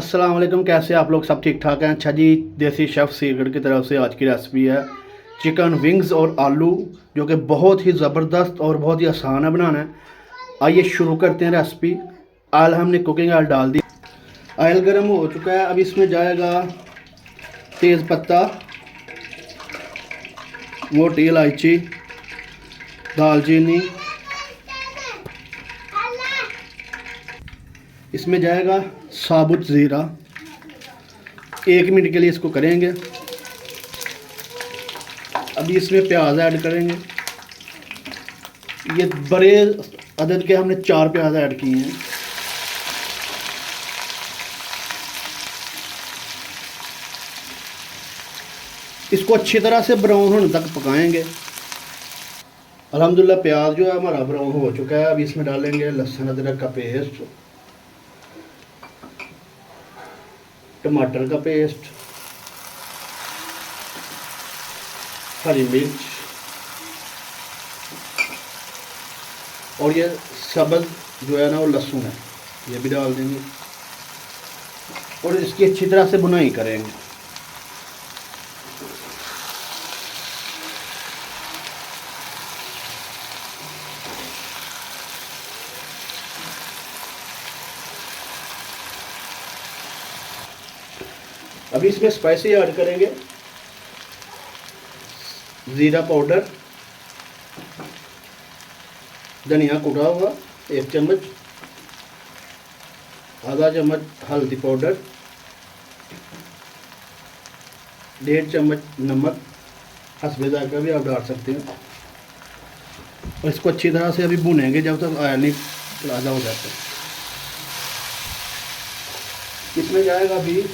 अस्सलाम वालेकुम, कैसे आप लोग? सब ठीक ठाक हैं? अच्छा जी, देसी शेफ़ सीगड़ की तरफ से आज की रेसिपी है चिकन विंग्स और आलू, जो कि बहुत ही ज़बरदस्त और बहुत ही आसान है बनाना है। आइए शुरू करते हैं रेसिपी। ऑयल हमने कुकिंग ऑयल डाल दी, ऑयल गर्म हो चुका है। अब इसमें जाएगा तेज़ पत्ता, मोटी इलायची, दालचीनी, इसमें जाएगा साबुत ज़ीरा। 1 मिनट के लिए इसको करेंगे। अभी इसमें प्याज ऐड करेंगे। ये बड़े अदद के हमने 4 प्याज ऐड किए हैं। इसको अच्छी तरह से ब्राउन होने तक पकाएंगे। अल्हम्दुलिल्लाह प्याज जो है हमारा ब्राउन हो चुका है। अभी इसमें डालेंगे लहसुन अदरक का पेस्ट, टमाटर का पेस्ट, हरी मिर्च और ये सब्ज़ जो है ना वो लहसुन है, ये भी डाल देंगे और इसकी अच्छी तरह से भुनाई करेंगे। अभी इसमें स्पाइसी ऐड करेंगे। ज़ीरा पाउडर, धनिया कुटा हुआ 1 चम्मच, आधा चम्मच हल्दी पाउडर, 1.5 चम्मच नमक, हस्बे जायका भी आप डाल सकते हैं। और इसको अच्छी तरह से अभी भुनेंगे जब तक ऑयल नहीं ताज़ा हो जाता। इसमें जाएगा अभी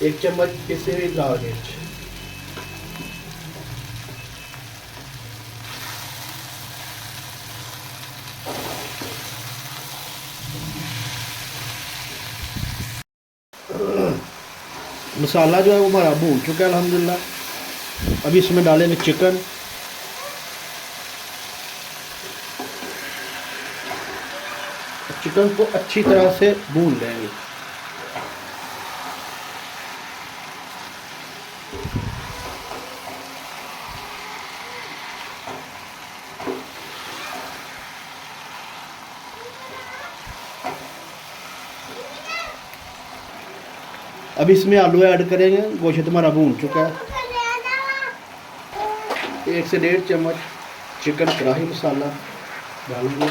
1 चम्मच पिसी हुई लाल मिर्च, मसाला जो है वो हमारा भून चुका है अल्हम्दुलिल्लाह। अभी इसमें डालेंगे चिकन। चिकन को अच्छी तरह से भून लेंगे। अब इसमें आलू ऐड करेंगे। गोश्त हमारा भून चुका है। 1 से 1.5 चम्मच चिकन कढ़ाई मसाला डालेंगे,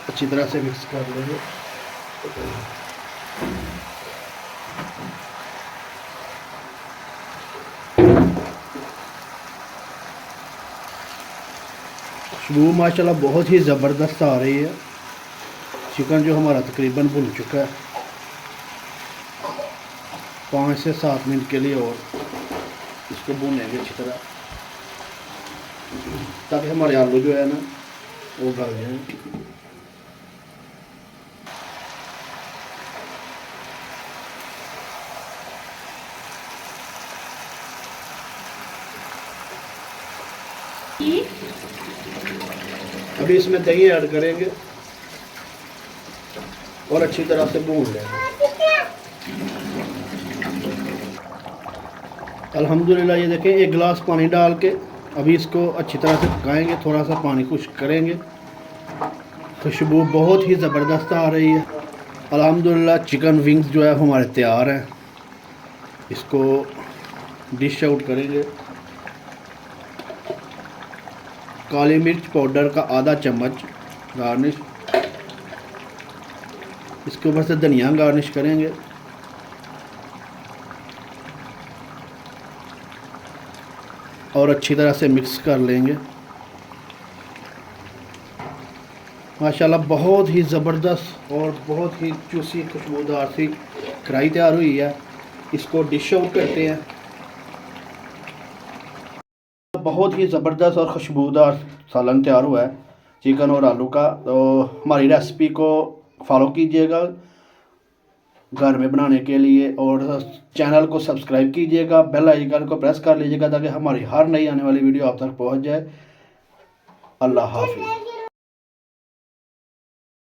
अच्छी तरह से मिक्स कर लेंगे। खुशबू माशाल्लाह बहुत ही ज़बरदस्त आ रही है। चिकन जो हमारा तकरीबन भुन चुका है। 5 से 7 मिनट के लिए और इसको भूनेंगे अच्छी तरह, ताकि हमारे आलू जो है ना वो गल जाए। अभी इसमें दही ऐड करेंगे और अच्छी तरह से भून लेंगे। अल्हम्दुलिल्लाह ये देखें 1 गिलास पानी डाल के अभी इसको अच्छी तरह से पकाएंगे। थोड़ा सा पानी खुश्क करेंगे। खुशबू बहुत ही ज़बरदस्त आ रही है। अल्हम्दुलिल्लाह चिकन विंग्स जो है हमारे तैयार हैं। इसको डिश आउट करेंगे। काली मिर्च पाउडर का आधा चम्मच गार्निश, इसके ऊपर से धनिया गार्निश करेंगे। और अच्छी तरह से मिक्स कर लेंगे। माशाल्लाह बहुत ही ज़बरदस्त और बहुत ही चूसी खुशबूदार सी कढ़ाई तैयार हुई है। इसको डिश आउट करते हैं। बहुत ही ज़बरदस्त और खुशबूदार सालन तैयार हुआ है चिकन और आलू का। तो हमारी रेसिपी को फॉलो कीजिएगा घर में बनाने के लिए, और चैनल को सब्सक्राइब कीजिएगा, बेल आइकन को प्रेस कर लीजिएगा ताकि हमारी हर नई आने वाली वीडियो आप तक पहुंच जाए। अल्लाह हाफिज़।